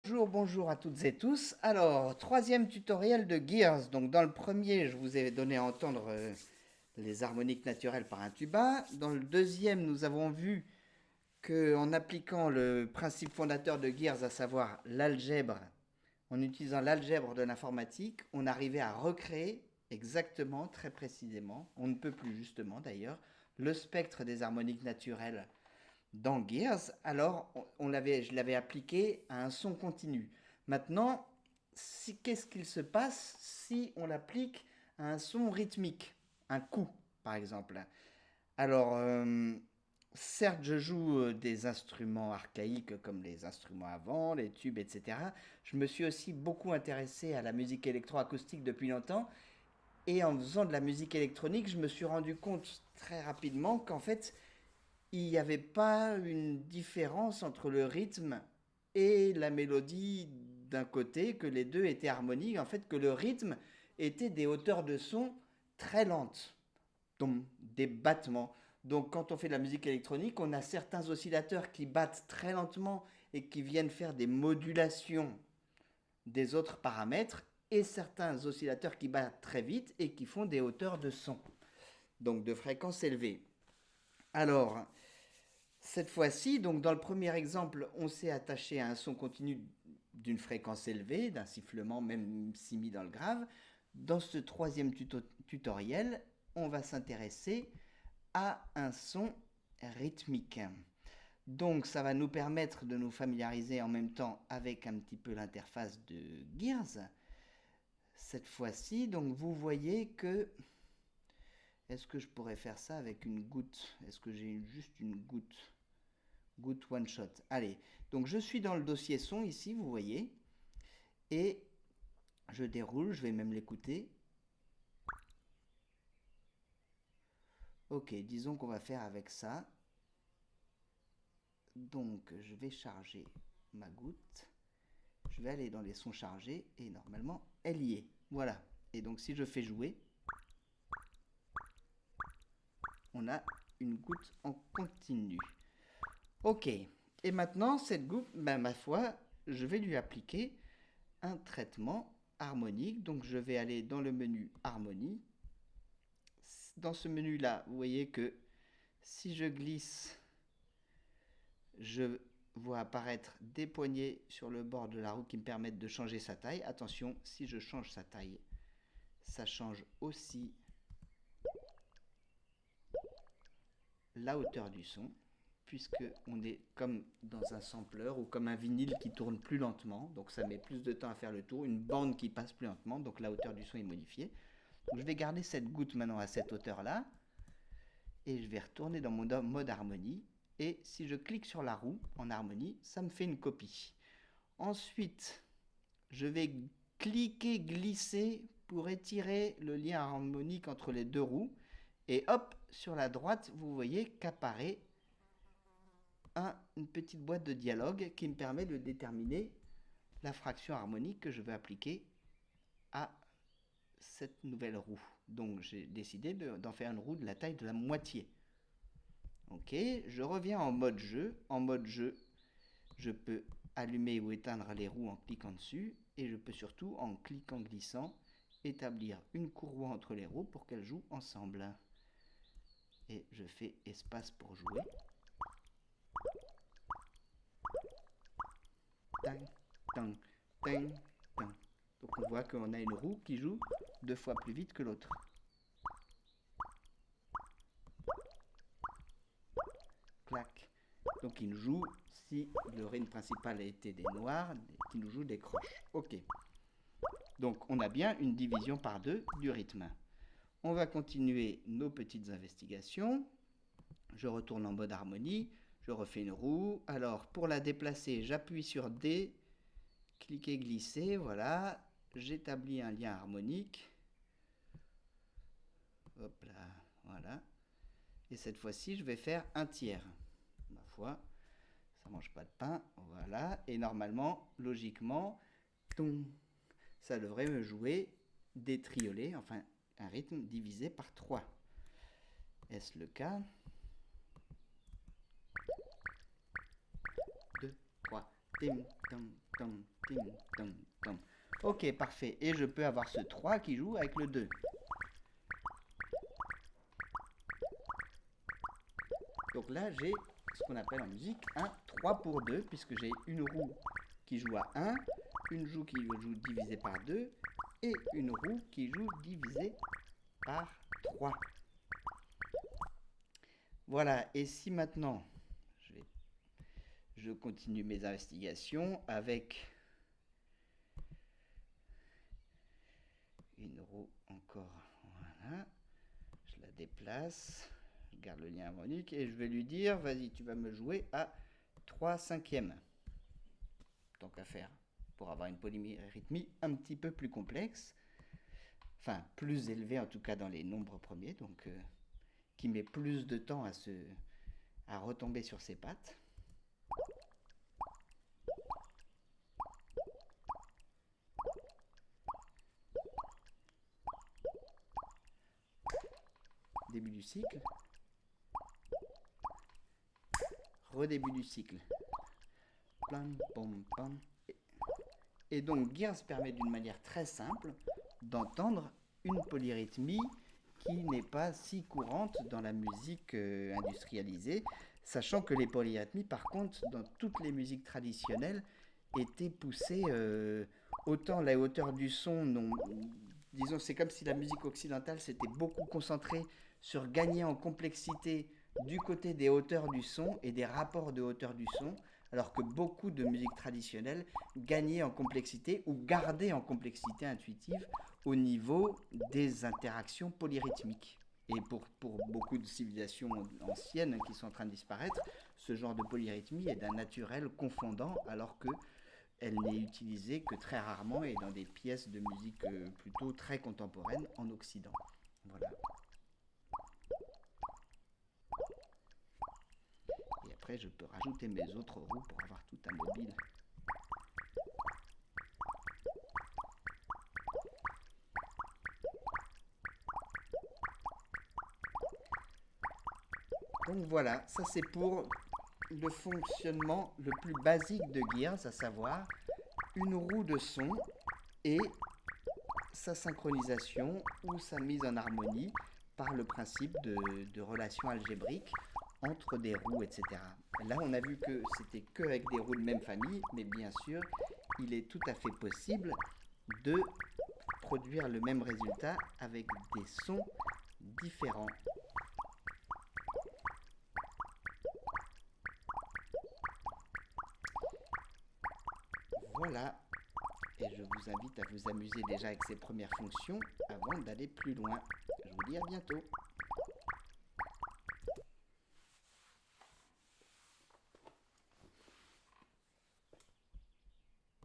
Bonjour, bonjour à toutes et tous. Alors, troisième tutoriel de Gears. Donc, dans le premier, je vous ai donné à entendre les harmoniques naturelles par un tuba. Dans le deuxième, nous avons vu qu'en appliquant le principe fondateur de Gears, à savoir l'algèbre, en utilisant l'algèbre de l'informatique, on arrivait à recréer exactement, très précisément, on ne peut plus justement d'ailleurs, le spectre des harmoniques naturelles dans Gears. Alors, je l'avais appliqué à un son continu. Maintenant, qu'est-ce qu'il se passe si on l'applique à un son rythmique, un coup, par exemple? Alors, certes, je joue des instruments archaïques comme les instruments avant, les tubes, etc. Je me suis aussi beaucoup intéressé à la musique électroacoustique depuis longtemps. Et en faisant de la musique électronique, je me suis rendu compte très rapidement qu'en fait, il n'y avait pas une différence entre le rythme et la mélodie d'un côté, que les deux étaient harmoniques, en fait que le rythme était des hauteurs de son très lentes, donc des battements. Donc quand on fait de la musique électronique, on a certains oscillateurs qui battent très lentement et qui viennent faire des modulations des autres paramètres, et certains oscillateurs qui battent très vite et qui font des hauteurs de son, donc de fréquences élevées. Alors, cette fois-ci, donc dans le premier exemple, on s'est attaché à un son continu d'une fréquence élevée, d'un sifflement même si mis dans le grave. Dans ce troisième tutoriel, on va s'intéresser à un son rythmique. Donc ça va nous permettre de nous familiariser en même temps avec un petit peu l'interface de Gears. Cette fois-ci, donc vous voyez que... Est-ce que je pourrais faire ça avec une goutte? Est-ce que j'ai juste une goutte? Good one shot. Allez, donc je suis dans le dossier son ici, vous voyez, et je déroule, je vais même l'écouter. Ok, disons qu'on va faire avec ça. Donc je vais charger ma goutte, je vais aller dans les sons chargés, et normalement elle y est. Voilà, et donc si je fais jouer, on a une goutte en continu. Ok, et maintenant cette goutte, ben, ma foi, je vais lui appliquer un traitement harmonique. Donc je vais aller dans le menu harmonie. Dans ce menu-là, vous voyez que si je glisse, je vois apparaître des poignées sur le bord de la roue qui me permettent de changer sa taille. Attention, si je change sa taille, ça change aussi la hauteur du son, puisque on est comme dans un sampler ou comme un vinyle qui tourne plus lentement, donc ça met plus de temps à faire le tour, une bande qui passe plus lentement, donc la hauteur du son est modifiée. Donc je vais garder cette goutte maintenant à cette hauteur-là, et je vais retourner dans mon mode harmonie, et si je clique sur la roue en harmonie, ça me fait une copie. Ensuite, je vais cliquer, glisser pour étirer le lien harmonique entre les deux roues, et hop, sur la droite, vous voyez qu'apparaît une petite boîte de dialogue qui me permet de déterminer la fraction harmonique que je veux appliquer à cette nouvelle roue. Donc j'ai décidé d'en faire une roue de la taille de la moitié. Ok, je reviens en mode jeu. En mode jeu, je peux allumer ou éteindre les roues en cliquant dessus, et je peux surtout, en cliquant glissant, établir une courroie entre les roues pour qu'elles jouent ensemble. Et je fais espace pour jouer. Tang, tang, tang, tang. Donc on voit qu'on a une roue qui joue 2 fois plus vite que l'autre. Clac. Donc il nous joue, si le rythme principal a été des noirs, qui nous joue des croches. Ok. Donc on a bien une division par deux du rythme. On va continuer nos petites investigations. Je retourne en mode harmonie. Je refais une roue. Alors pour la déplacer, j'appuie sur D. Cliquez, glisser. Voilà. J'établis un lien harmonique. Hop là. Voilà. Et cette fois-ci, je vais faire un tiers. Ma foi, ça mange pas de pain. Voilà. Et normalement, logiquement, ça devrait me jouer des triolets, enfin un rythme divisé par 3. Est-ce le cas? 2, 3. Tim, tom, tom, Ting, tong, tong. Ok, parfait. Et je peux avoir ce 3 qui joue avec le 2. Donc là, j'ai ce qu'on appelle en musique un 3 pour 2, puisque j'ai une roue qui joue à 1, une roue qui joue divisée par 2, et une roue qui joue divisée par 3. Voilà, et si maintenant, je continue mes investigations avec une roue encore, voilà, je la déplace, je garde le lien harmonique et je vais lui dire, vas-y, tu vas me jouer à 3/5, tant qu'à faire, pour avoir une polyrythmie un petit peu plus complexe, enfin plus élevée en tout cas dans les nombres premiers, donc qui met plus de temps à retomber sur ses pattes. Début du cycle, redébut du cycle. Plam, pom, pam. Et donc Gears permet d'une manière très simple d'entendre une polyrythmie qui n'est pas si courante dans la musique industrialisée, sachant que les polyrythmies, par contre, dans toutes les musiques traditionnelles, étaient poussées autant la hauteur du son, non, disons, c'est comme si la musique occidentale s'était beaucoup concentrée sur gagner en complexité du côté des hauteurs du son et des rapports de hauteur du son, alors que beaucoup de musiques traditionnelles gagnaient en complexité ou gardaient en complexité intuitive au niveau des interactions polyrythmiques. Et pour beaucoup de civilisations anciennes qui sont en train de disparaître, ce genre de polyrythmie est d'un naturel confondant, alors que elle n'est utilisée que très rarement et dans des pièces de musique plutôt très contemporaines en Occident. Voilà. Et après, je peux rajouter mes autres roues pour avoir tout un mobile. Donc voilà, ça c'est pour le fonctionnement le plus basique de Gears, à savoir une roue de son et sa synchronisation ou sa mise en harmonie par le principe de relations algébriques entre des roues, etc. Là, on a vu que c'était que avec des roues de même famille, mais bien sûr, il est tout à fait possible de produire le même résultat avec des sons différents. Voilà, et je vous invite à vous amuser déjà avec ces premières fonctions avant d'aller plus loin. Je vous dis à bientôt.